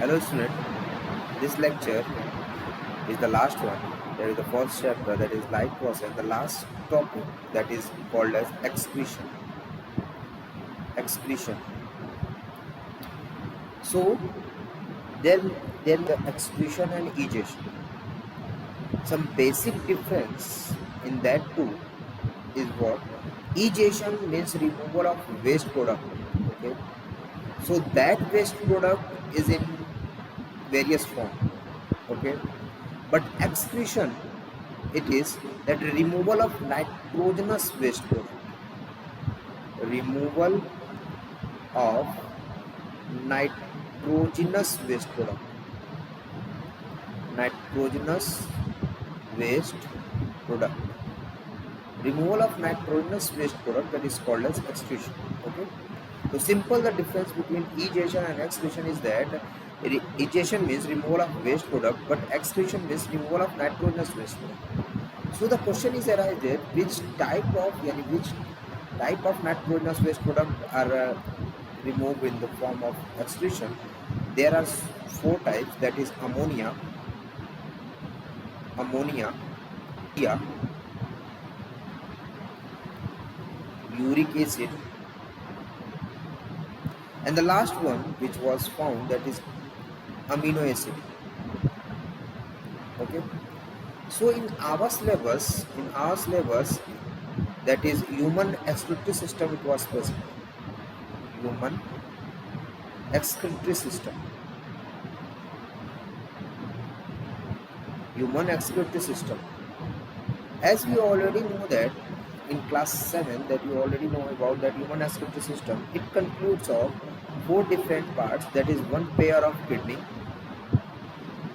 Hello student, this lecture is the last one. There is the first chapter, that is life process. The last topic, that is called as excretion. Excretion. So then the excretion and egestion. Some basic difference in that two is what? Egestion means removal of waste product. Okay. So that waste product is in various form. Okay. But excretion, it is that removal of nitrogenous waste product. Removal of nitrogenous waste product. Nitrogenous waste product. Removal of nitrogenous waste product, that is called as excretion. Okay. So simple, the difference between egestion and excretion is that egestion means removal of waste product, but excretion means removal of nitrogenous waste product. So the question is arises, which type of nitrogenous waste product are removed in the form of excretion? There are four types, that is ammonia, urea, uric acid, and the last one which was found, that is amino acid. Okay. So in our syllabus, that is human excretory system, it was present. Human excretory system. Human excretory system. As we already know that in class 7, that you already know about that human excretory system, it concludes of four different parts, that is one pair of kidney,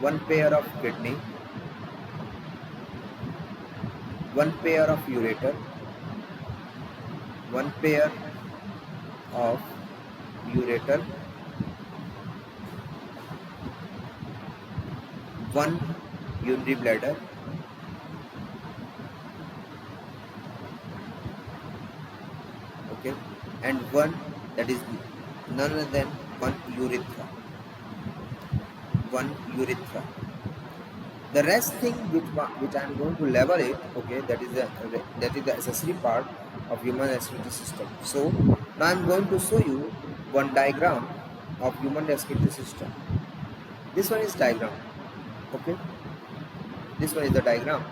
one pair of ureter, one pair of ureter, one urinary bladder, okay, and one, that is none other than one urethra. The rest thing which I am going to level it, okay, that is the accessory part of human excretory system. So now I am going to show you one diagram of human excretory system. This one is diagram. Okay, this one is the diagram.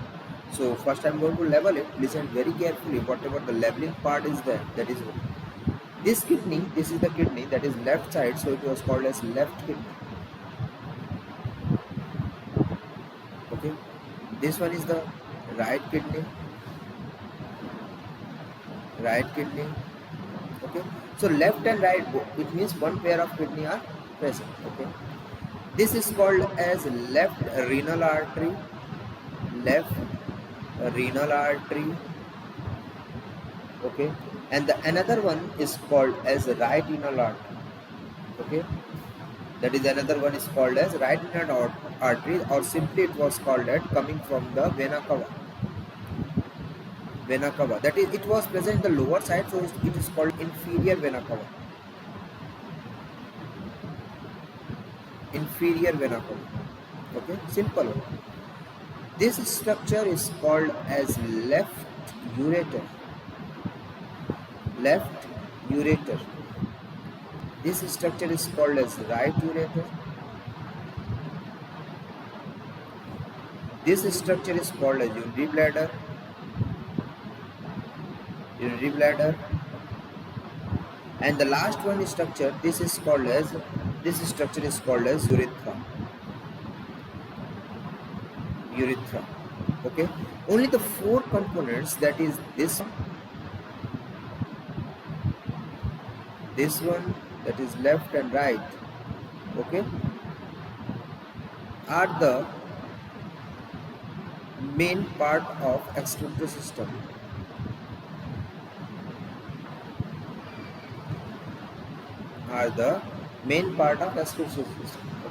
So first I am going to level it. Listen very carefully. Whatever the leveling part is there, that is this kidney. This is the kidney, that is left side. So it was called as left kidney. Okay, this one is the right kidney. Okay, so left and right, it means one pair of kidney are present. Okay, this is called as left renal artery. Okay, and another one is called as right renal artery. Okay, that is another one is called as right renal artery, or simply it was called as coming from the vena cava. That is, it was present in the lower side, so it is called inferior vena cava. Okay, simple. This structure is called as left ureter. This structure is called as right ureter. This structure is called as urinary bladder. And the last one is structure, this structure is called as urethra. Okay, only the four components, that is this one, that is left and right, okay, are the main part of excretory system.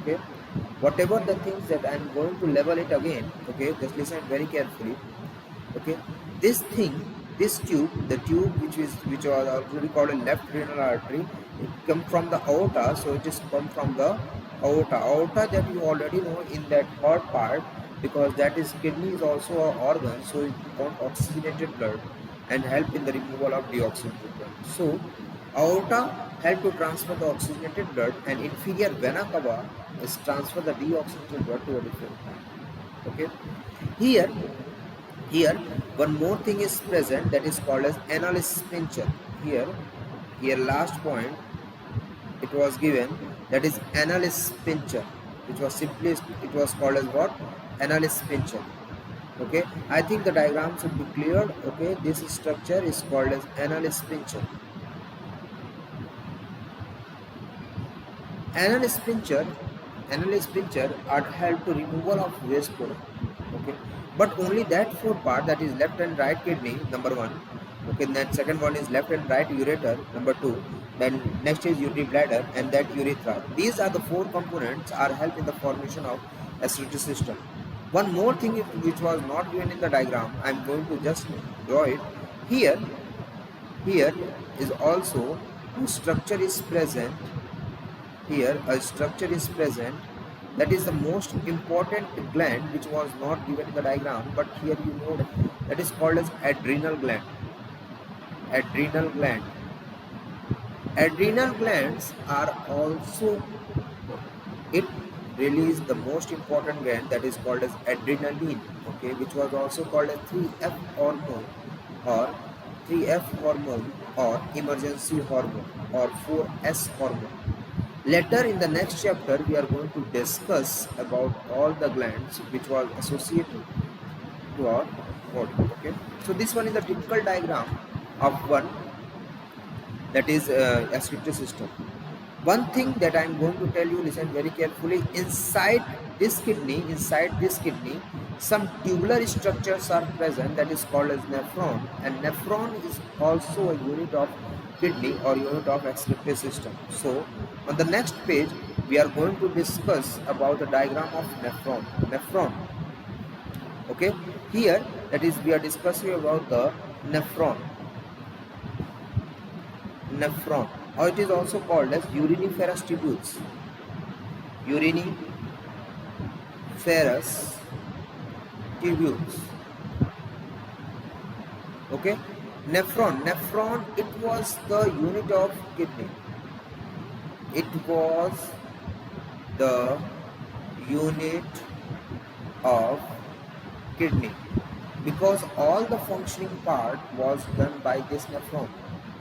Okay, whatever the things that I am going to level it again. Okay, just listen very carefully. Okay, this tube, which was already called a left renal artery, it come from the aorta, so it is come from the Aorta that you already know in that heart part, because that is kidney is also an organ, so it becomes oxygenated blood and help in the removal of deoxygenated blood. So aorta help to transfer the oxygenated blood, and inferior vena cava is transfer the deoxygenated blood to a different point. Okay. Here, here one more thing is present that is called as anal sphincter. Here last point it was given, that is anal sphincter, which was simply it was called as what, anal sphincter. Okay, I think the diagram should be cleared. Okay, this structure is called as anal sphincter. Anal sphincter, anal sphincter are help to removal of waste product. Okay, but only that four part, that is left and right kidney, number one. Okay, then second one is left and right ureter, number two. Then next is urinary bladder and that urethra. These are the four components are help in the formation of excretory system. One more thing which was not given in the diagram, I am going to just draw it here. Here is also a structure is present. Here a structure is present, that is the most important gland which was not given in the diagram, but here you know that is called as adrenal gland. Adrenal gland. Adrenal glands are also, it release the most important gland that is called as adrenaline, okay, which was also called as 3F hormone or 3F hormone or emergency hormone or 4S hormone. Later in the next chapter we are going to discuss about all the glands which was associated to our body. Okay, so this one is a typical diagram of one, that is excretory system. One thing that I am going to tell you, listen very carefully, inside this kidney, some tubular structures are present, that is called as nephron, and nephron is also a unit of kidney or unit of excretory system. So on the next page we are going to discuss about the diagram of nephron. Okay, here that is we are discussing about the nephron, or it is also called as uriniferous tubules. Uriniferous tubules. Okay, nephron, it was the unit of kidney. It was the unit of kidney because all the functioning part was done by this nephron.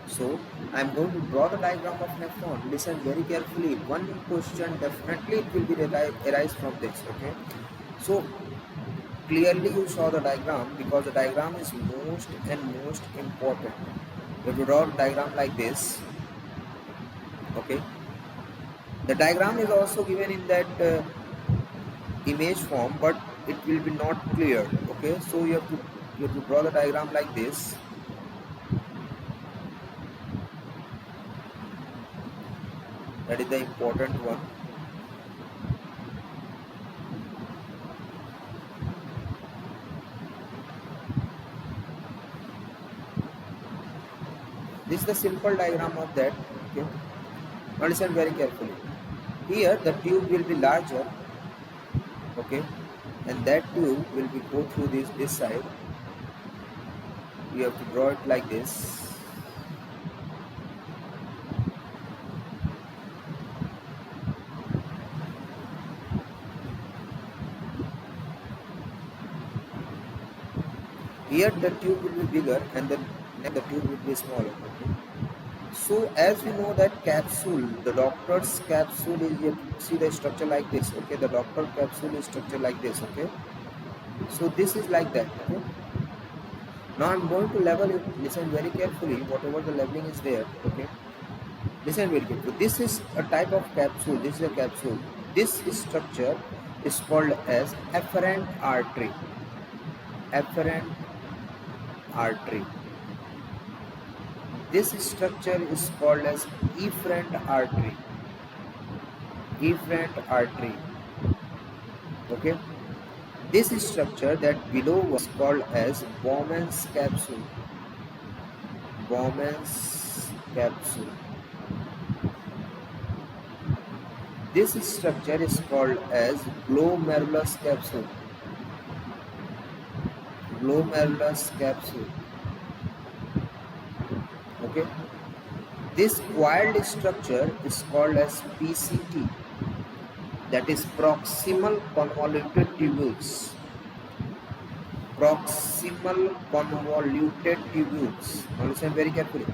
So I am going to draw the diagram of nephron. Listen very carefully. One question definitely it will be arise from this. Okay, so clearly you saw the diagram, because the diagram is most important. You have to draw a diagram like this. Okay, the diagram is also given in that image form, but it will be not clear. Okay, so you have to draw the diagram like this. That is the important one. This is the simple diagram of that. Okay, now listen very carefully. Here the tube will be larger. Okay, and that tube will be go through this side. You have to draw it like this. Here the tube will be bigger and then the tube will be smaller. Okay? So as we know that capsule, the doctor's capsule is, you see the structure like this. Okay, the doctor capsule is structured like this. Okay, so this is like that. Okay, now I'm going to level it. Listen very carefully, whatever the leveling is there. Okay, listen very carefully. This is a type of capsule. This is a capsule. This structure is called as afferent artery. Afferent artery. This structure is called as efferent artery. Efferent artery. Okay. This structure that below was called as Bowman's capsule. Bowman's capsule. This structure is called as glomerulus capsule. Glomerulus capsule. Okay. This coiled structure is called as PCT, that is proximal convoluted tubules. Proximal convoluted tubules. Now listen very carefully.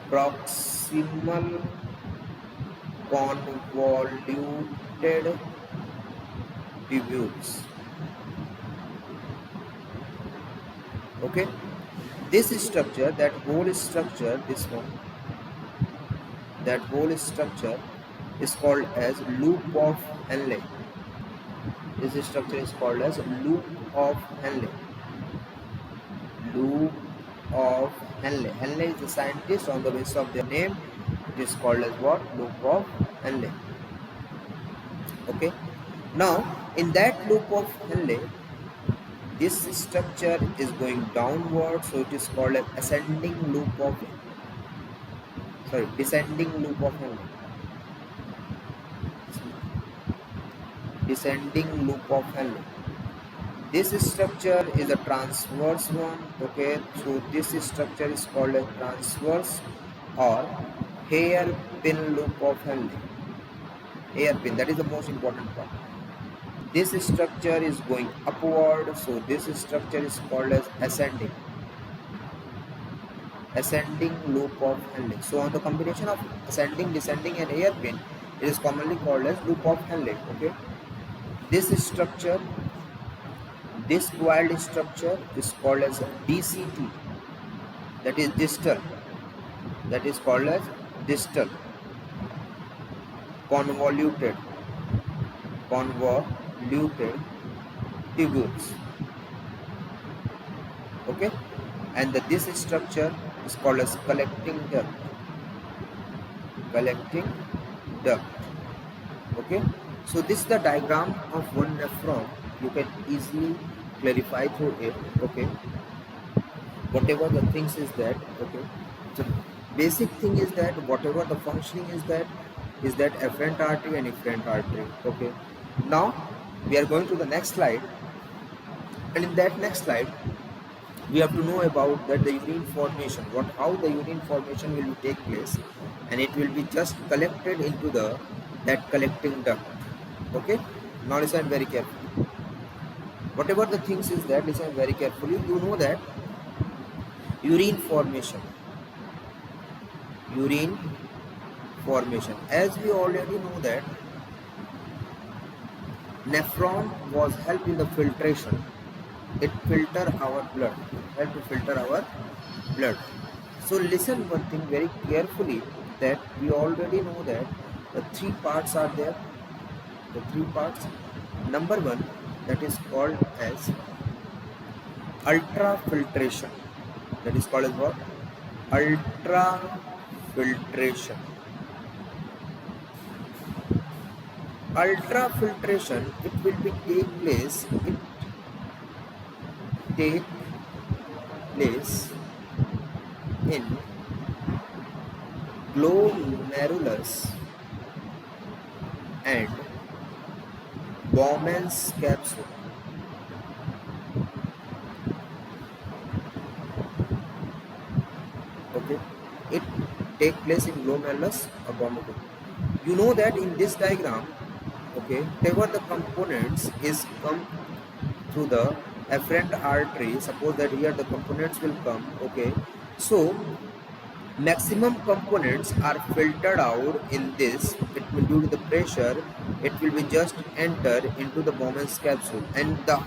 Proximal convoluted tubules. Okay. This structure, that whole structure, this one, that whole structure is called as loop of Henle. This structure is called as loop of Henle. Loop of Henle. Henle is the scientist. On the basis of their name, it is called as what? Loop of Henle. Okay. Now, in that loop of Henle, this structure is going downward, so it is called an ascending loop of, descending loop of Henle. Descending loop of Henle. This structure is a transverse one. Okay, so this structure is called a transverse or hairpin loop of Henle. Hairpin, that is the most important part. This structure is going upward, so this structure is called as ascending loop of Henle. So on the combination of ascending, descending and hairpin, it is commonly called as loop of Henle. Okay, this structure, this coiled structure is called as DCT, that is distal, that is called as distal convoluted tubules. Okay, and this structure is called as collecting duct. Okay, so this is the diagram of one nephron. You can easily clarify through it. Okay, whatever the things is that, okay, the basic thing is that whatever the functioning is that afferent artery and efferent artery. Okay, now we are going to the next slide, and in that next slide we have to know about that the urine formation, how the urine formation will take place, and it will be just collected into that collecting duct. Okay, now listen very carefully. Whatever the things is that, listen very carefully. You know that urine formation, as we already know that nephron was help in the filtration. It filter our blood, help to filter our blood. So listen one thing very carefully, that we already know that the three parts are there. The three parts. Number one, that is called as ultrafiltration. That is called as what? Ultrafiltration. Ultrafiltration, it will be take place in glomerulus and Bowman's capsule. Okay, it take place in glomerulus or Bowman. You know that in this diagram, okay, whatever the components is come through the afferent artery. Suppose that here the components will come. Okay, so maximum components are filtered out in this. It will, due to the pressure, it will be just enter into the Bowman's capsule, and the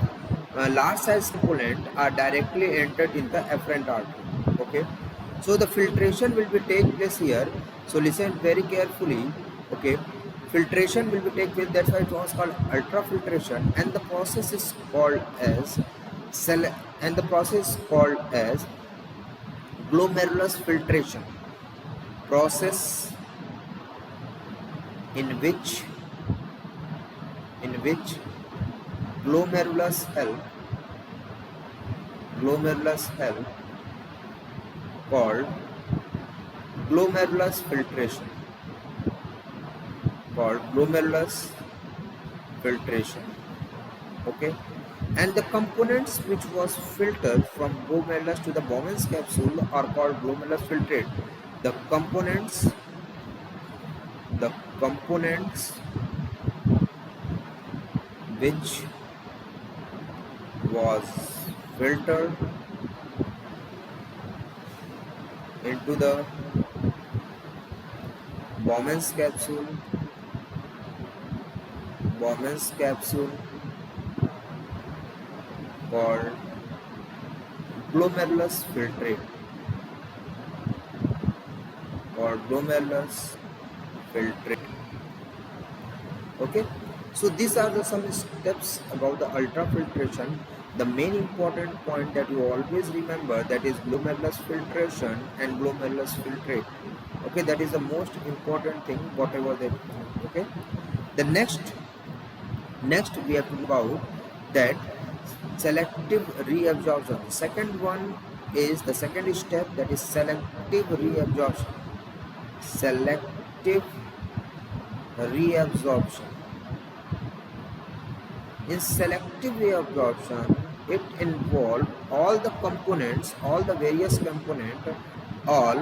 large size component are directly entered in the afferent artery. Okay, so the filtration will be take place here. So listen very carefully. Okay, filtration will be take place. That's why it was called ultrafiltration, and the process is called as glomerulus filtration process, in which glomerulus help called glomerulus filtration. called glomerulus filtration. Okay, and the components which was filtered from glomerulus to the Bowman's capsule are called glomerulus filtrate. The components, the components which was filtered into the Bowman's capsule, Bowman's capsule called glomerulus filtrate or glomerulus filtrate. Okay, so these are the some steps about the ultrafiltration. The main important point that you always remember, that is glomerulus filtration and glomerulus filtrate. Okay, that is the most important thing whatever they. Okay, the next we have to talk about that selective reabsorption. Second one is the second step, that is selective reabsorption. Selective reabsorption. In selective reabsorption, it involves all the components, all the various components, all,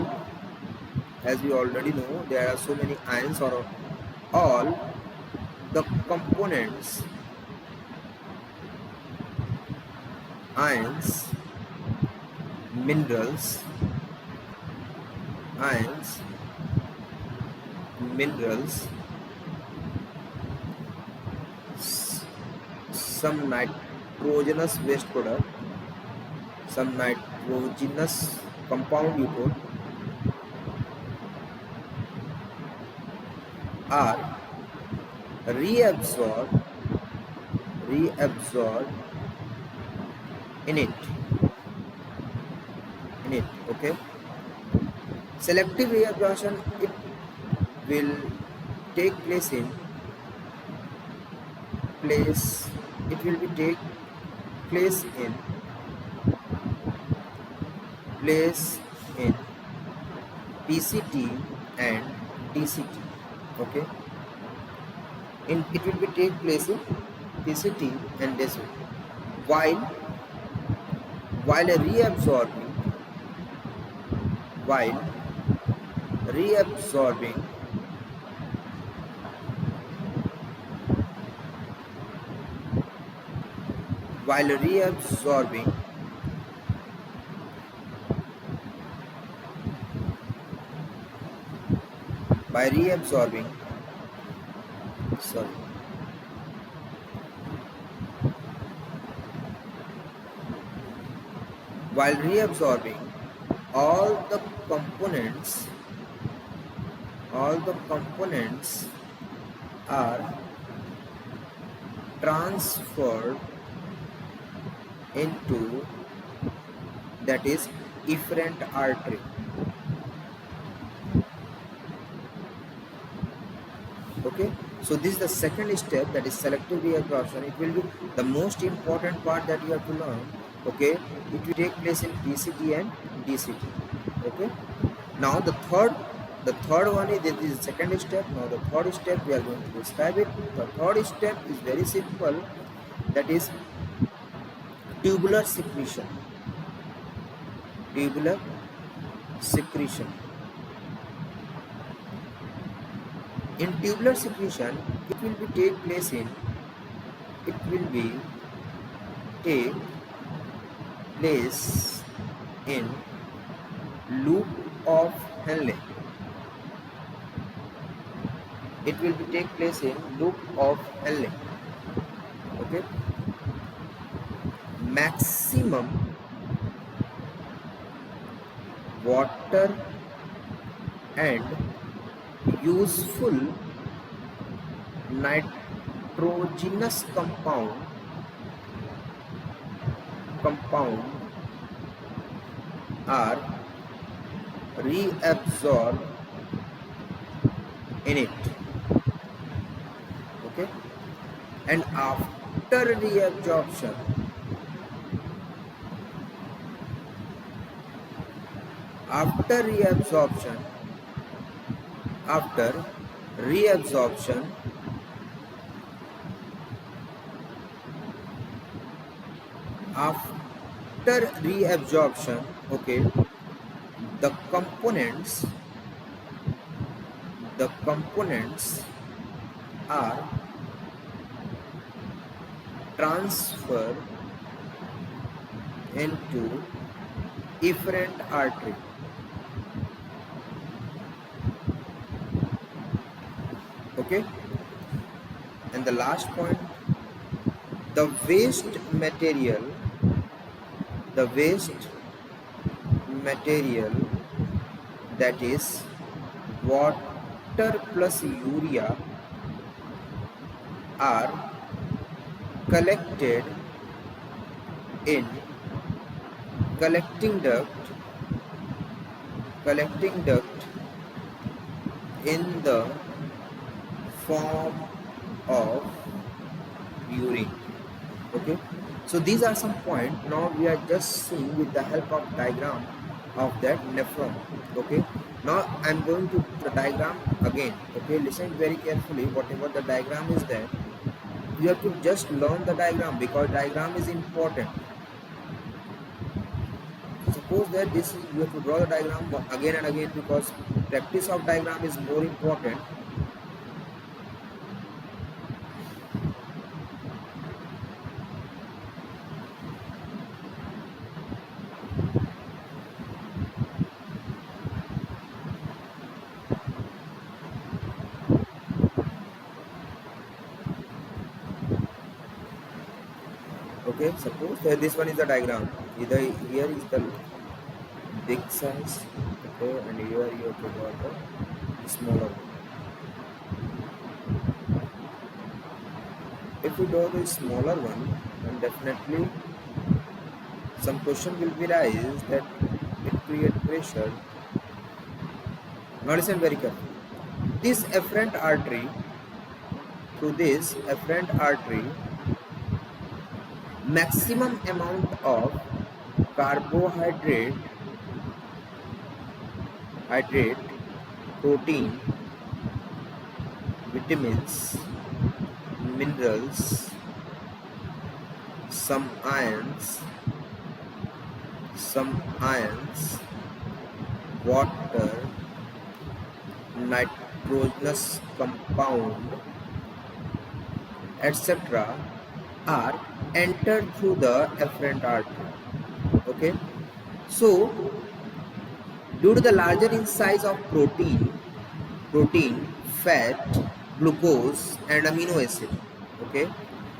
as we already know, there are so many ions, or all the components, ions, minerals, ions, minerals, some nitrogenous waste product, some nitrogenous compound you put, are reabsorbed in it. Okay, selective reabsorption, it will take place in PCT and DCT. Okay, it will be take place in PCT and DCT. While reabsorbing while reabsorbing all the components are transferred into, that is, efferent artery. Okay, so this is the second step, that is selective reabsorption. It will be the most important part that you have to learn. Okay, it will take place in PCT and DCT. Okay, now the third one is, this is the second step. Now the third step we are going to describe it. The third step is very simple, that is tubular secretion. In tubular secretion, it will take place in loop of Henle. It will take place in loop of Henle. Okay, maximum water and useful nitrogenous compound are reabsorbed in it. Okay, and after reabsorption, after reabsorption, after reabsorption, okay, the components are transferred into efferent artery. Okay, and the last point, the waste material that is water plus urea are collected in collecting duct in the form of urine. Okay, so these are some points. Now we are just seeing with the help of diagram of that nephron. Okay, now I'm going to the diagram again. Okay, listen very carefully. Whatever the diagram is there, you have to just learn the diagram because diagram is important. Suppose that this is, you have to draw the diagram again and again because practice of diagram is more important. Okay, suppose that this one is the diagram. Either here is the big size, okay, and here you have to draw the smaller one. If we draw the smaller one, then definitely some question will be raised that it creates pressure. Now listen very carefully. This afferent artery, through this afferent artery, maximum amount of carbohydrate, protein, vitamins, minerals, some ions, water, nitrogenous compound, etc. are entered through the afferent artery. Okay, so due to the larger in size of protein, fat, glucose and amino acid, okay,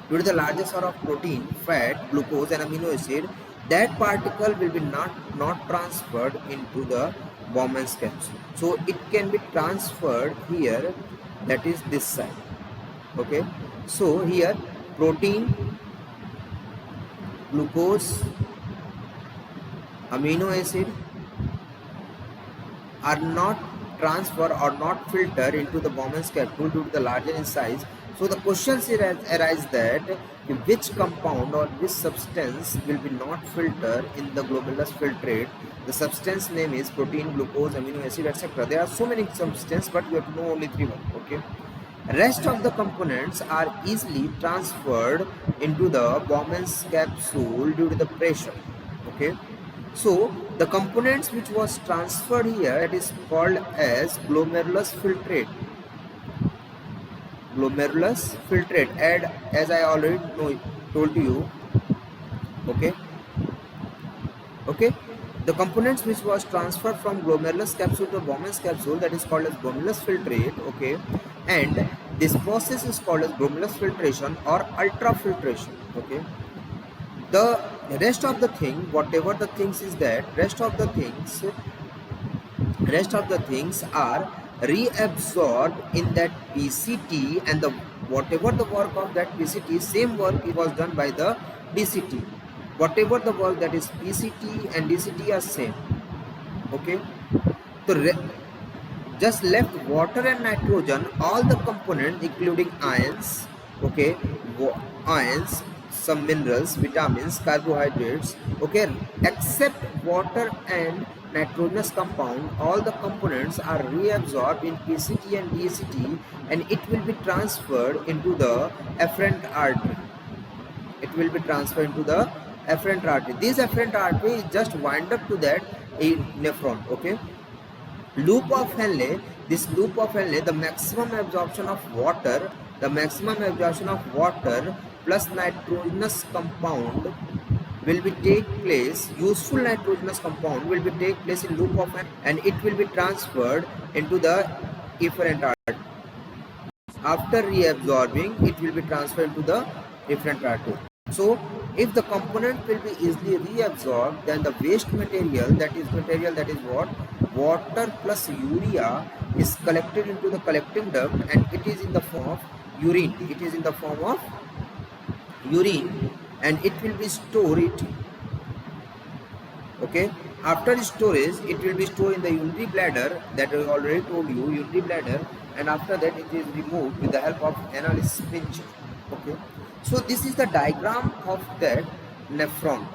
due to the larger sort of protein, fat, glucose and amino acid, that particle will be not transferred into the Bowman's capsule. So it can be transferred here, that is this side. Okay, so here protein, glucose, amino acid are not transferred or not filtered into the Bowman's capsule due to the larger in size. So the questions arise that which compound or which substance will be not filtered in the glomerulus filtrate. The substance name is protein, glucose, amino acid, etc. There are so many substances, but you have to know only 3 one. Okay. Rest of the components are easily transferred into the Bowman's capsule due to the pressure. Okay. So the components which was transferred here, it is called as glomerulus filtrate. Glomerulus filtrate, and as I already told you, okay, the components which was transferred from glomerulus capsule to Bowman's capsule, that is called as glomerulus filtrate. Okay, and this process is called as glomerulus filtration or ultrafiltration. Okay, the rest of the thing, whatever the things is that, rest of the things are reabsorbed in that PCT, and the whatever the work of that PCT, same work it was done by the DCT. Whatever the work, that is PCT and DCT are same. Okay, so just left water and nitrogen, all the components including ions, okay, ions, some minerals, vitamins, carbohydrates, okay, except water and nitrogenous compound, all the components are reabsorbed in PCT and DCT, and it will be transferred into the afferent artery. It will be transferred into the afferent artery. This afferent artery is just wind up to that a nephron. Okay, loop of Henle. This loop of Henle, the maximum absorption of water, plus nitrogenous compound will be take place. Useful nitrogenous compound will be take place in loop of Henle, and it will be transferred into the efferent artery. After reabsorbing, it will be transferred into the efferent artery. So if the component will be easily reabsorbed, then the waste material, that is what, water plus urea, is collected into the collecting duct, and it is in the form of urine. And it will be stored. Okay, after storage, it will be stored in the urinary bladder, that I already told you, urinary bladder, and after that it is removed with the help of anal sphincter. Okay, so this is the diagram of that nephron.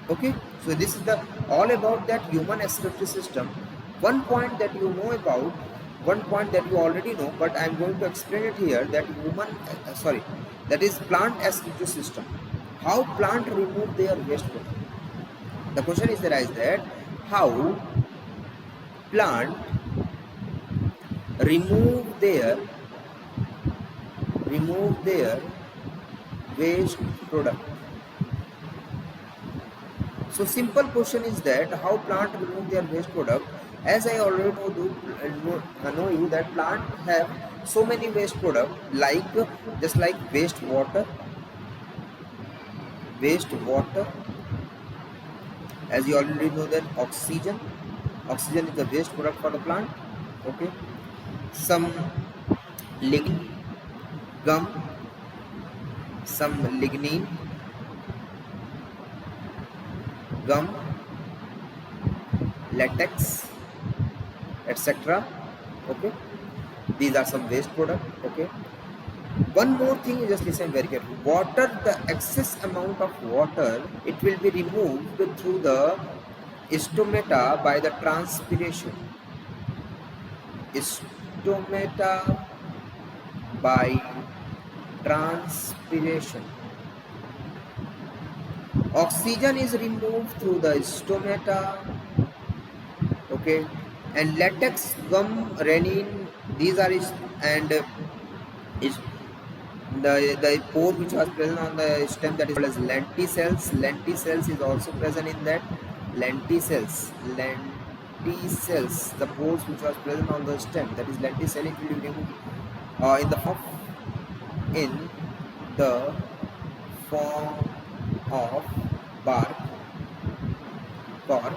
Okay, so this is the all about that human excretory system. One point that you already know, but I am going to explain it here, that that is plant excretory system. How plant remove their waste product. The question is arise that how plant remove their waste product. So simple question is that how plant remove their waste product. As I already know you that plant have so many waste product, like just like wastewater. As you already know that oxygen is the waste product for the plant. Okay, some lignin, gum, latex, etc. Okay, these are some waste product. Okay, one more thing, just listen very carefully. Water, the excess amount of water, it will be removed through the stomata by the transpiration. Oxygen is removed through the stomata. Okay, and latex, gum, rennin, these are the pore which was present on the stem, that is called as lenticels. Lenticels is also present in that. Lenticels, the pores which was present on the stem, that is lenticel, it will be removed in the form of bark or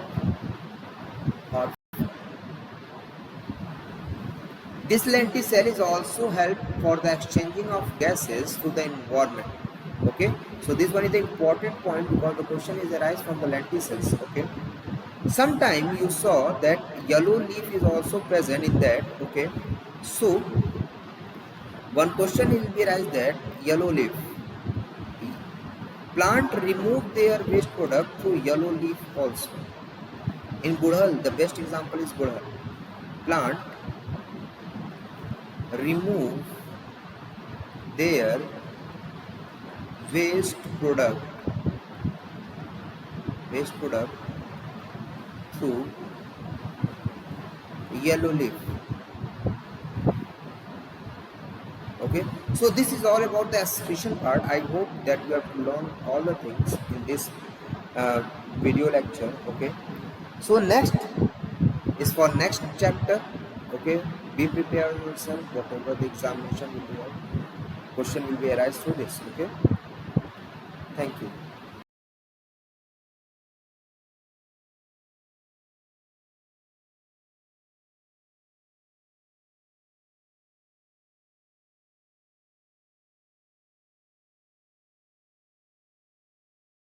this lenticel is also help for the exchanging of gases to the environment. Okay, so this one is the important point, because the question is arise from the lenticels. Okay, sometime you saw that yellow leaf is also present in that. Okay, so one question will be arise that yellow leaf, plant remove their waste product through yellow leaf also. In Gudhal, the best example is Gudhal. Plant remove their waste product through yellow leaf. Okay, so this is all about the excretion part. I hope that you have learned all the things in this video lecture. Okay, so next is for next chapter. Okay, be prepared yourself, whatever the examination will be, question will be arise through this. Okay, thank you.